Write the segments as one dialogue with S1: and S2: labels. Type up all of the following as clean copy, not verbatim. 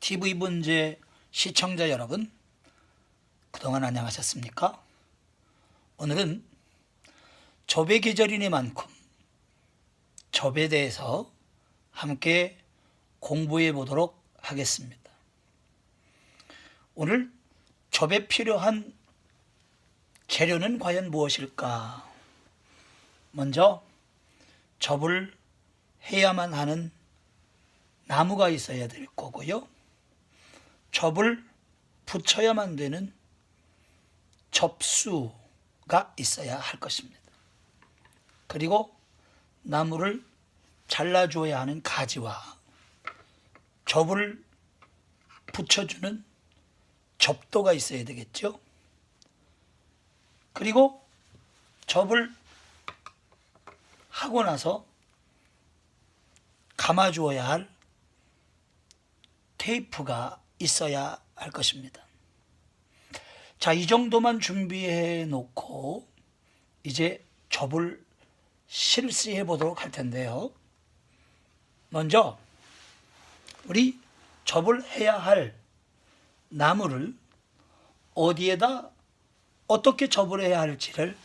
S1: TV문제 시청자 여러분, 그동안 안녕하셨습니까? 오늘은 접의 계절이니만큼 접에 대해서 함께 공부해 보도록 하겠습니다. 오늘 접에 필요한 재료는 과연 무엇일까? 먼저 접을 해야만 하는 나무가 있어야 될 거고요. 접을 붙여야만 되는 접수가 있어야 할 것입니다. 그리고 나무를 잘라줘야 하는 가지와 접을 붙여주는 접도가 있어야 되겠죠. 그리고 접을 하고 나서 감아주어야 할 테이프가 있어야 할 것입니다. 자, 이 정도만 준비해 놓고 이제 접을 실시해 보도록 할 텐데요. 먼저 우리 접을 해야 할 나무를 어디에다 어떻게 접을 해야 할지를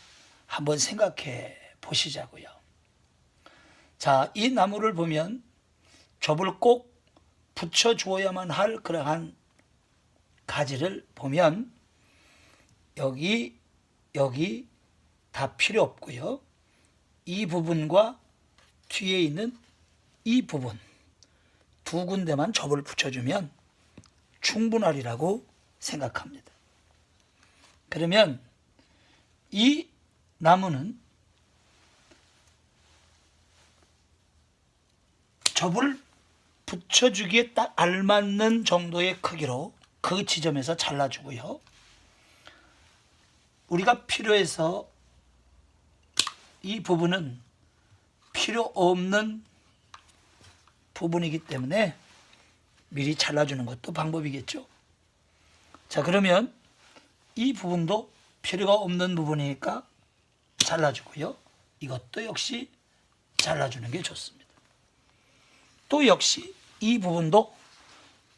S1: 한번 생각해 보시자고요. 자, 이 나무를 보면 접을 꼭 붙여 주어야만 할 그러한 가지를 보면 여기 다 필요 없고요. 이 부분과 뒤에 있는 이 부분 두 군데만 접을 붙여주면 충분하리라고 생각합니다. 그러면 이 나무는 접을 붙여주기에 딱 알맞는 정도의 크기로 그 지점에서 잘라주고요. 우리가 필요해서 이 부분은 필요 없는 부분이기 때문에 미리 잘라주는 것도 방법이겠죠. 자, 그러면 이 부분도 필요가 없는 부분이니까 잘라주고요. 이것도 역시 잘라주는 게 좋습니다. 또 역시 이 부분도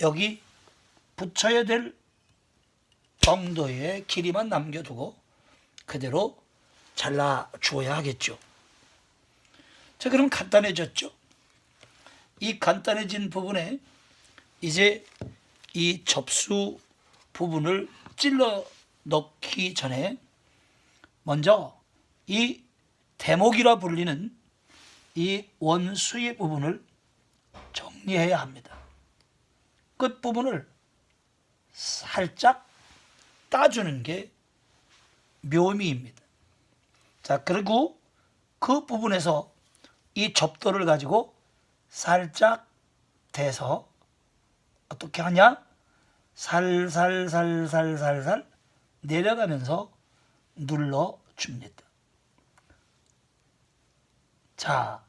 S1: 여기 붙여야 될 정도의 길이만 남겨두고 그대로 잘라 주어야 하겠죠. 자, 그럼 간단해졌죠. 이 간단해진 부분에 이제 이 접수 부분을 찔러 넣기 전에 먼저 이 대목이라 불리는 이 원수의 부분을 정리해야 합니다. 끝부분을 살짝 따주는 게 묘미입니다. 자, 그리고 그 부분에서 이 접도를 가지고 살짝 대서 어떻게 하냐? 살살살살살살 내려가면서 눌러줍니다. 자,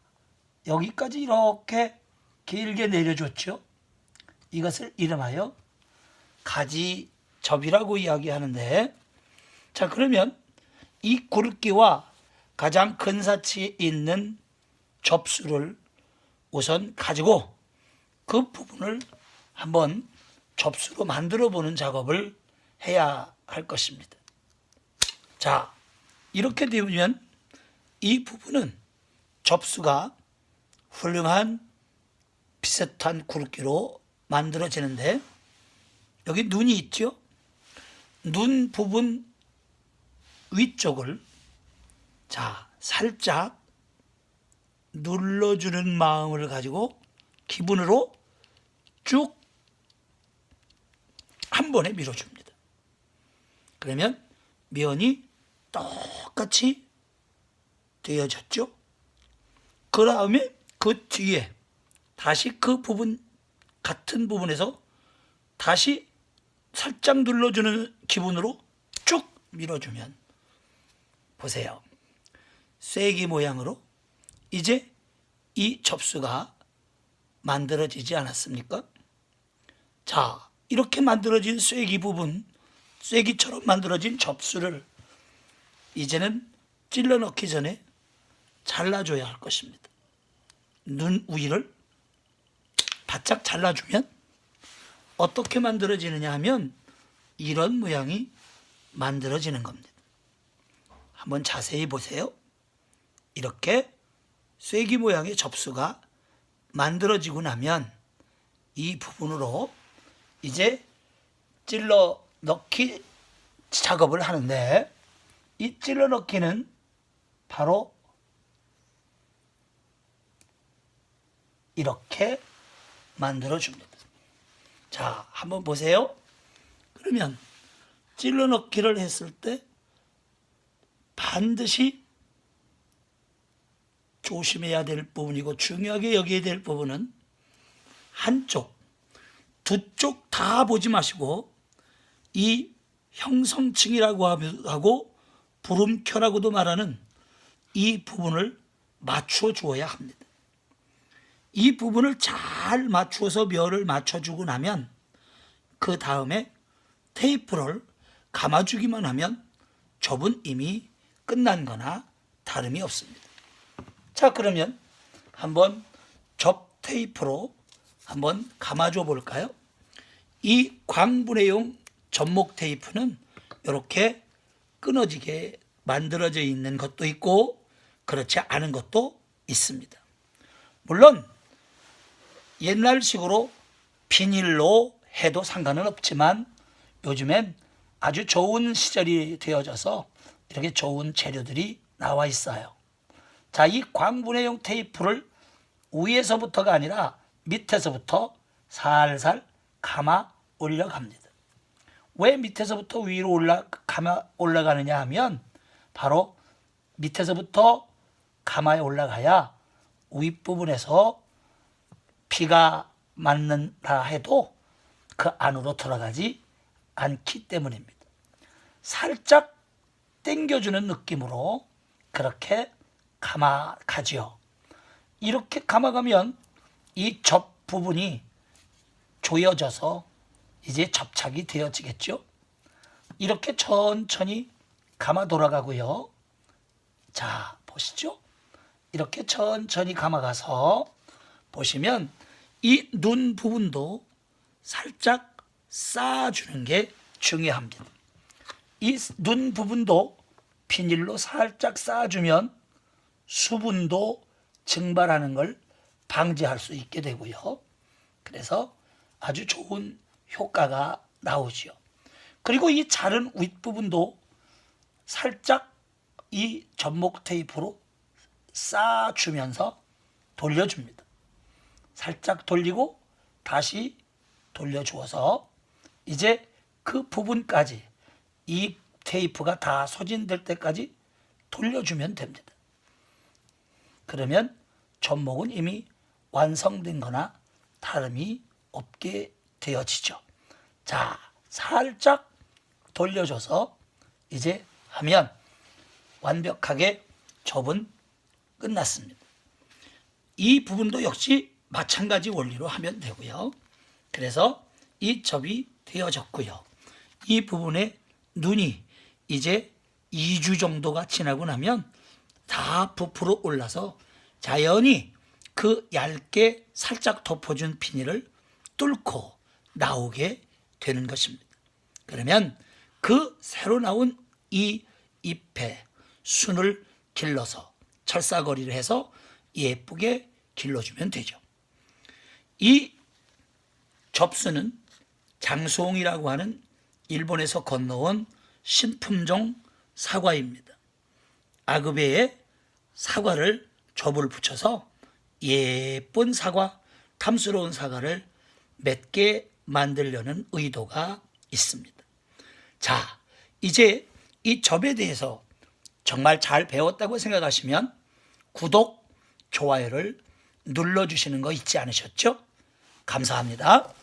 S1: 여기까지 이렇게 길게 내려줬죠. 이것을 이름하여 가지접이라고 이야기하는데, 자, 그러면 이 굵기와 가장 근사치 있는 접수를 우선 가지고 그 부분을 한번 접수로 만들어 보는 작업을 해야 할 것입니다. 자, 이렇게 되면 이 부분은 접수가 훌륭한 비슷한 굵기로 만들어지는데, 여기 눈이 있죠? 눈 부분 위쪽을 자, 살짝 눌러주는 마음을 가지고 기분으로 쭉 한 번에 밀어줍니다. 그러면 면이 똑같이 되어졌죠? 그 다음에 그 뒤에 다시 그 부분 같은 부분에서 다시 살짝 눌러주는 기분으로 쭉 밀어주면 보세요. 쐐기 모양으로 이제 이 접수가 만들어지지 않았습니까? 자, 이렇게 만들어진 쐐기 부분, 쐐기처럼 만들어진 접수를 이제는 찔러 넣기 전에 잘라줘야 할 것입니다. 눈 위를 바짝 잘라주면 어떻게 만들어지느냐 하면 이런 모양이 만들어지는 겁니다. 한번 자세히 보세요. 이렇게 쐐기 모양의 접수가 만들어지고 나면 이 부분으로 이제 찔러 넣기 작업을 하는데, 이 찔러 넣기는 바로 이렇게 만들어 줍니다. 자, 한번 보세요. 그러면 찔러 넣기를 했을 때 반드시 조심해야 될 부분이고 중요하게 여겨야 될 부분은 한쪽, 두 쪽 다 보지 마시고 이 형성층이라고 하고 부름켜라고도 말하는 이 부분을 맞춰 주어야 합니다. 이 부분을 잘 맞추어서 면을 맞춰주고 나면 그 다음에 테이프를 감아주기만 하면 접은 이미 끝난 거나 다름이 없습니다. 자, 그러면 한번 접 테이프로 한번 감아줘 볼까요? 이 광분해용 접목 테이프는 이렇게 끊어지게 만들어져 있는 것도 있고 그렇지 않은 것도 있습니다. 물론 옛날식으로 비닐로 해도 상관은 없지만 요즘엔 아주 좋은 시절이 되어져서 이렇게 좋은 재료들이 나와 있어요. 자, 이 광분해용 테이프를 위에서부터가 아니라 밑에서부터 살살 감아 올려갑니다. 왜 밑에서부터 위로 감아 올라가느냐 하면 바로 밑에서부터 감아 올라가야 윗부분에서 비가 맞는다 해도 그 안으로 들어가지 않기 때문입니다. 살짝 당겨주는 느낌으로 그렇게 감아가지요. 이렇게 감아가면 이 접 부분이 조여져서 이제 접착이 되어지겠죠. 이렇게 천천히 감아 돌아가고요. 자, 보시죠. 이렇게 천천히 감아가서 보시면 이 눈 부분도 살짝 쌓아주는 게 중요합니다. 이 눈 부분도 비닐로 살짝 쌓아주면 수분도 증발하는 걸 방지할 수 있게 되고요. 그래서 아주 좋은 효과가 나오죠. 그리고 이 자른 윗부분도 살짝 이 접목 테이프로 쌓아주면서 돌려줍니다. 살짝 돌리고 다시 돌려주어서 이제 그 부분까지 이 테이프가 다 소진될 때까지 돌려주면 됩니다. 그러면 접목은 이미 완성된 거나 다름이 없게 되어지죠. 자, 살짝 돌려줘서 이제 하면 완벽하게 접은 끝났습니다. 이 부분도 역시 마찬가지 원리로 하면 되고요. 그래서 이 접이 되어졌고요. 이 부분에 눈이 이제 2주 정도가 지나고 나면 다 부풀어 올라서 자연히 그 얇게 살짝 덮어준 비닐을 뚫고 나오게 되는 것입니다. 그러면 그 새로 나온 이 잎에 순을 길러서 철사거리를 해서 예쁘게 길러주면 되죠. 이 접수는 장송이라고 하는 일본에서 건너온 신품종 사과입니다. 아그베에 사과를 접을 붙여서 예쁜 사과, 탐스러운 사과를 맺게 만들려는 의도가 있습니다. 자, 이제 이 접에 대해서 정말 잘 배웠다고 생각하시면 구독, 좋아요를 눌러주시는 거 잊지 않으셨죠? 감사합니다.